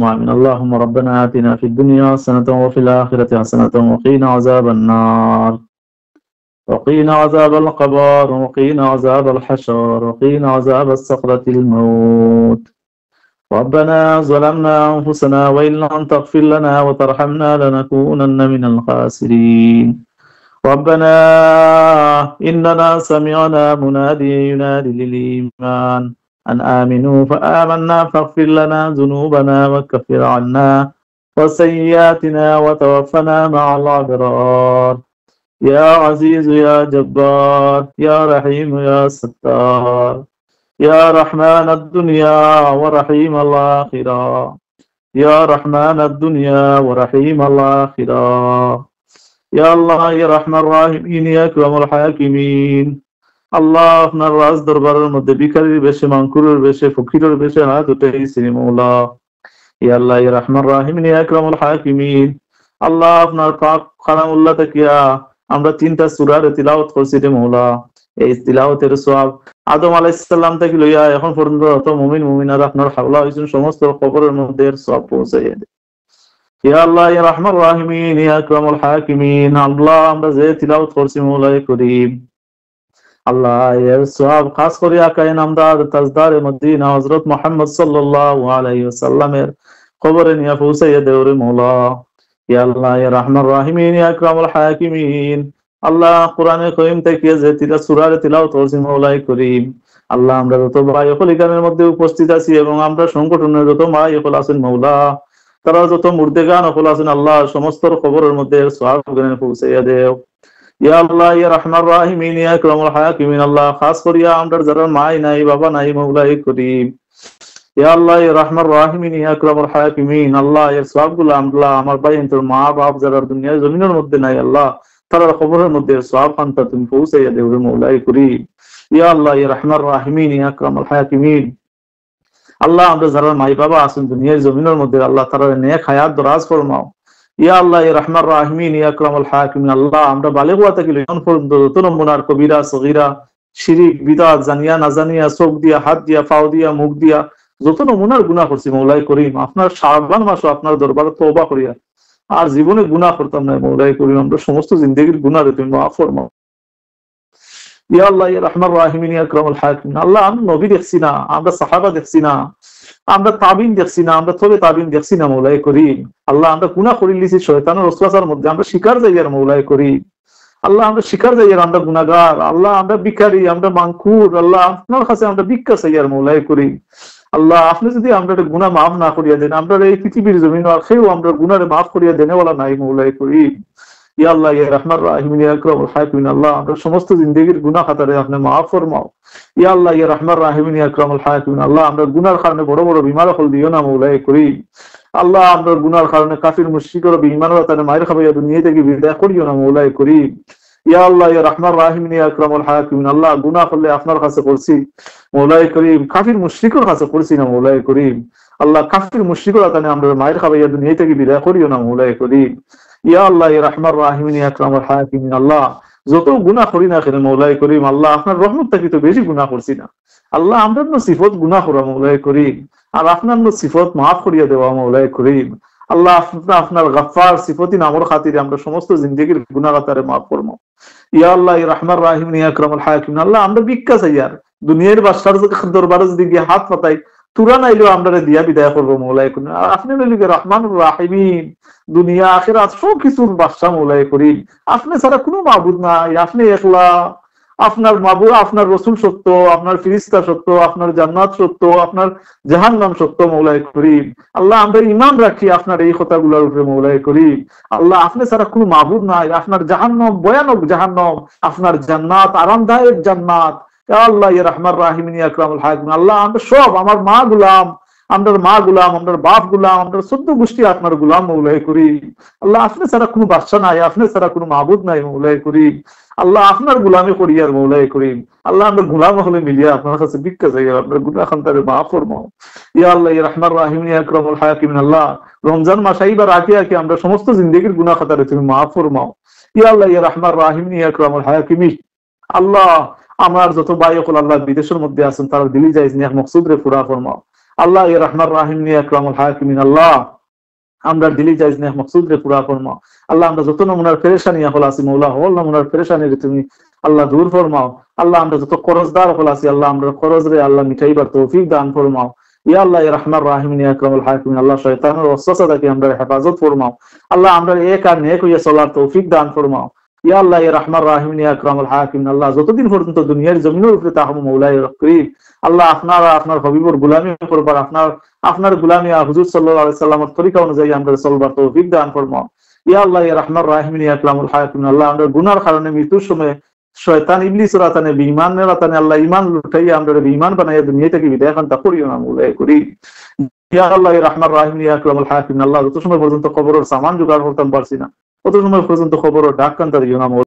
آمين. اللهم ربنا آتنا في الدنيا حسنة وفي الآخرة حسنة وقنا عذاب النار وقنا عذاب القبر وقنا عذاب الحشر وقنا عذاب السكرة الموت. ربنا ظلمنا أنفسنا وإن لم تغفر لنا وترحمنا لنكونن من الخاسرين. ربنا إننا سمعنا مناديا ينادي للإيمان أن آمنوا فآمنا فاغفر لنا ذنوبنا وكفر عنا وسيئاتنا وتوفنا مع الأبرار. يا عزيز يا جبار يا رحيم يا ستار يا رحمن الدنيا ورحيم الآخرة يا رحمن الدنيا ورحيم الآخرة يا الله يا رحمن الراحمين يا أكرم الحاكمين. আল্লাহ আপনার রাজ দরবারের মধ্যে ভিখারির বেশে, মানকুরের বেশে, ফকিরের বেশে হাত উঠেছি মৌলা। ইয়া আল্লাহ ইয়া রাহমান রাহিমিন ইয়া আকরামুল হাকিমিন। আল্লাহ আপনার পাক কালামুল্লাহ তাকিয়া আমরা 3টা সূরার তিলাওয়াত করছি রে মৌলা। এই তিলাওয়াতের সওয়াব আদম আলাইহিস সালাম থেকে লইয়া এখন পর্যন্ত যত মুমিন মুমিনাত আপনার হাওলা হইছেন সমস্ত কবরের মধ্যে সওয়াব পৌঁছাইয়া দেন। ইয়া আল্লাহ ইয়া রাহমান রাহিমিন ইয়া আকরামুল হাকিমিন। আল্লাহ আমরা যে তিলাওয়াত করছি মৌলা করিম, আল্লাহ এর সওয়াব খাস করে আকায়ে নামদার তাজদারে মদিনা হযরত মুহাম্মদ সাল্লাল্লাহু আলাইহি ওয়াসাল্লামের কবরে নিয়ে পৌঁছাইয়া দেও রে মওলা। ইয়া আল্লাহ ইয়া রাহমান রাহিমিন ইয়া আকরামুল হাকিমিন। আল্লাহ কোরআনে কারীম থেকে যে সূরার তিলাওয়াত করছি মওলা করিম, আল্লাহ আমরা যত ভাই সকল এখানের মধ্যে উপস্থিত আছি এবং আমরা সংগঠনের যত ভাই সকল আছেন মওলা, তারা যত মুর্দেগান সকল আছেন আল্লাহ সমস্ত কবরের মধ্যে সওয়াব জ্ঞান পৌঁছাইয়া দেও। ইয়া আল্লাহ ইয়া রাহমান রাহিমিন ইয়া আকরামুল হাকিমিন। আল্লাহ খাস করিয়া আমরা যারা মাই নাই বাবা নাই মওলা করিম, ইয়া আল্লাহ ইয়া রাহমান রাহিমিন ইয়া আকরামুল হাকিমিন। আল্লাহ এর সওয়াবগুলো আল্লাহ আমার ভাই তোর মা বাপ যারা দুনিয়ার জমিনের মধ্যে নাই আল্লাহ তারা কবরের মধ্যে সওয়াব খানটা তুমি পৌঁছাইয়া দেও রে মওলা করিম। ইয়া আল্লাহ ইয়া রাহমান রাহিমিন ইয়া আকরামুল হাকিমিন। আল্লাহ আমরা যারা মাই বাবা আছেন দুনিয়ার জমিনের মধ্যে আল্লাহ তারা নেক হায়াত দরাজ ফরমাও। ইয়া আল্লাহ ইয়া রাহমান রাহিমিন ইয়া আকরামুল হাকিমিন। আল্লাহ আমরা বালিগ হওয়া থেকে লইয়া পর্যন্ত যত নমুনার কবিরা সগীরা শিরিক বিদআত জানিয়া না জানিয়া চোখ দিয়া হাত দিয়া পাও দিয়া মুখ দিয়া যত নমুনার গুনাহ করছি মওলা করিম, আপনার শাবান মাসে আপনার দরবারে তওবা করিয়া আর জীবনে গুনাহ করতাম না মওলা করিম। আমরা সমস্ত জিন্দেগীর গুনাহ তুমি মাফ ফরমাও। ইয়া আল্লাহ ইয়া রাহমান রাহিমিন ইয়া আকরামুল হাকিমিন। আল্লাহ আমরা নবী দেখছি না, আমরা সাহাবা দেখছি না, আমরা তাবিন দেখছি না, আমরা তবে তাবিন দেখছি না মওলা করিম। আল্লাহ আমরা গুনাহ করে লিছি শয়তানের ওয়াসওয়াসার মধ্যে, আমরা শিকার যাইয়ার মওলা করিম। আল্লাহ আমরা শিকার যাইয়ার, আমরা গুনাহগার, আল্লাহ আমরা ভিখারি, আমরা মানকুর, আল্লাহ আপনার কাছে আমরা ভিক্ষা চাইয়ার মওলা করিম। আল্লাহ আপনি যদি আমরা গুনাহ মাফ না করিয়া দেন, আমরা এই পৃথিবীর জমিন আর কেউ আমরা গুনাহরে মাফ করিয়া দেনে ওলা নাই মওলা করিম। ইয়া আল্লাহ ইয়া রাহমান রাহিমিন ইয়া আকরামুল হাকিমিন। আল্লাহ আমরা সমস্ত জিন্দেগীর গুনাহ খাতারে আপনি মাফ ফরমাও। ইয়া আল্লাহ ইয়া রাহমান রাহিমিন ইয়া আকরামুল হাকিমিন। আল্লাহ আমরা গুনাহর কারণে বড় বড় বিমার হল দিও না মওলা করিম। আল্লাহ আমরা গুনাহর কারণে কাফির মুশরিকর বেঈমানরা তাদের মায়ের খাবাইয়া দুনিয়া থেকে বিদায় করিও না মওলা করিম। ইয়া আল্লাহ ইয়া রাহমান রাহিমিন ইয়া আকরামুল হাকিমিন। আল্লাহ গুনাহ করলে আপনার কাছে করছি মওলা করিম, কাফির মুশরিকর কাছে করছি না মওলা করিম। আল্লাহ কাফির মুশরিকরা তাদের আমরা মায়ের খাবাইয়া দুনিয়া থেকে বিদায় করিও না মওলা করিম। ইয়া আল্লাহ ইয়া রাহমান রাহিমিন ইয়া আকরামুল হাকিমিন। আল্লাহ যত গুনাহ করি না কেন মওলা করিম, আল্লাহ আপনার রহমত থেকে তো বেশি গুনাহ করছি না আল্লাহ। আমরা সিফত গুনাহ করা মওলা করিম, আর আপনার সিফত মাফ করিয়া দেওয়া মওলা করিম। আল্লাহ আপনার গফফার সিফতি নামর খাতিরে আমরা সমস্ত জিন্দেগীর গুনাহ কাতারে মাফ ফরমাও। ইয়া আল্লাহ ইয়া রাহমান রাহিমিন ইয়া আকরামুল হাকিমিন। আল্লাহ আমরা ভিক্ষা চাইয়ার দুনিয়ার বাদশার দরবারে যদি গিয়ে হাত পাতাই তুরা নাইলেও আমরা দিয়া বিদায় করবো মওলা করিম। আর আপনি বলিকে রহমানুর রাহিমিন, দুনিয়া আখিরাত সব কিছুর বাদশা মওলা করিম। আপনি ছাড়া কোনো মাবুদ নাই, আপনি একলা। আপনার মাবুদ, আপনার রসুল সত্য, আপনার ফিরিস্তা সত্য, আপনার জান্নাত সত্য, আপনার জাহান্নাম সত্য মওলা করিম। আল্লাহ আমরা ঈমান রাখি আপনার এই কথাগুলোর উপরে মওলা করিম। আল্লাহ আপনি ছাড়া কোনো মাবুদ নাই, আপনার জাহান্নাম ভয়ানক জাহান্নাম, আপনার জান্নাত আরামদায়ক জান্নাত। ইয়া আল্লাহ ইয়া রাহমান রাহিমিন ইয়া আকরামুল হাকিমিন। আল্লাহ আমরা সব আমার মা গুলাম, আমরা মা গুলাম, আমরা বাপ গুলাম, আমরা 14 গোষ্ঠী আপনার গুলাম মওলা করিম। আল্লাহ আপনি ছাড়া কোনো বাদশা নাই, আপনি ছাড়া কোনো মাবুদ নাই মওলা করিম। আল্লাহ আপনার গোলামি করি আর মওলা করিম। আল্লাহ আমরা গোলাম হলে মিলিয়ে আপনার কাছে ভিক্ষা চাই, আপনার গুনাহ খানতারে মাফ ফরমাও। ইয়া আল্লাহ ইয়া রাহমান রাহিমিন ইয়া আকরামুল হাকিমিন। আল্লাহ রমজান মাস আইবার আগে আগে আমরা সমস্ত জিন্দেগীর গুনাহ খাতারে তুমি মাফ ফরমাও। ইয়া আল্লাহ ইয়া রাহমান রাহিমিন ইয়া আকরামুল হাকিমিন। আল্লাহ আমার যত ভাই হল আল্লাহ বিদেশের মধ্যে আছেন তারা দিলি যাইজ নিয়ে মকসুদ রে পুরা ফরমাও। আল্লাহ ইয়া রহমান রাহিম ইয়া আকরামুল হাকিমিন, আল্লাহ আমরা দিলি যাইজ নেক মাকসুদ রে পুরা ফরমাও। আল্লাহ আমরা যত নমুনার পেরেশানি হল আছি মৌলা, হল নমুনার পেরেশানি রে তুমি আল্লাহ দূর ফরমাও। আল্লাহ আমরা যত করজদার হল আছি আল্লাহ আমরা করজ রে আল্লাহ মিটাইবার তৌফিক দান ফরমাও। ইয়া আল্লাহ ইয়া রহমান রাহিম ইয়া আকরামুল হাকিমিন, আল্লাহ শয়তানের ওয়াসওয়াসা থেকে আমরা হেফাজত ফরমাও। আল্লাহ আমরা এক আর নেক হইয়া চলার তৌফিক দান ফরমাও। ইয়া আল্লাহ ইয়া রহমান রাহিম ইয়া আকরামুল হাকিমিন, আল্লাহ যতদিন পর্যন্ত দুনিয়ার জমিনের উপরে তাহম মৌলাই করিম, আল্লাহ আপনারা আপনার হবিবর গুলামি করবার, আপনার গুলামি হুজুর সাল্লাল্লাহু আলাইহি সাল্লামের তরিকা অনুযায়ী আমরা চলবার তৌফিক দান ফরমাও। ইয়া আল্লাহ ইয়া রহমান রাহিম ইয়া আকরামুল হাকিমিন, আল্লাহ আমরা গুনার কারণে মৃত্যুর সময় শয়তান ইবলিস রাতানে বেঈমানের রাতানে আল্লাহ ঈমান লুটাইয়া আমরা বেঈমান বানাইয়া দুনিয়া থেকে বিদায় খান তা করিও না মৌলাই করিম। ইয়া আল্লাহ ইয়া রহমান রাহিম ইয়া আকরামুল হাকিমিন, আল্লাহ যত সময় পর্যন্ত কবরের সামান জোগাড় করতাম পারছি না, তত সময় পর্যন্ত কবরের ডাক কান্তা দিও না।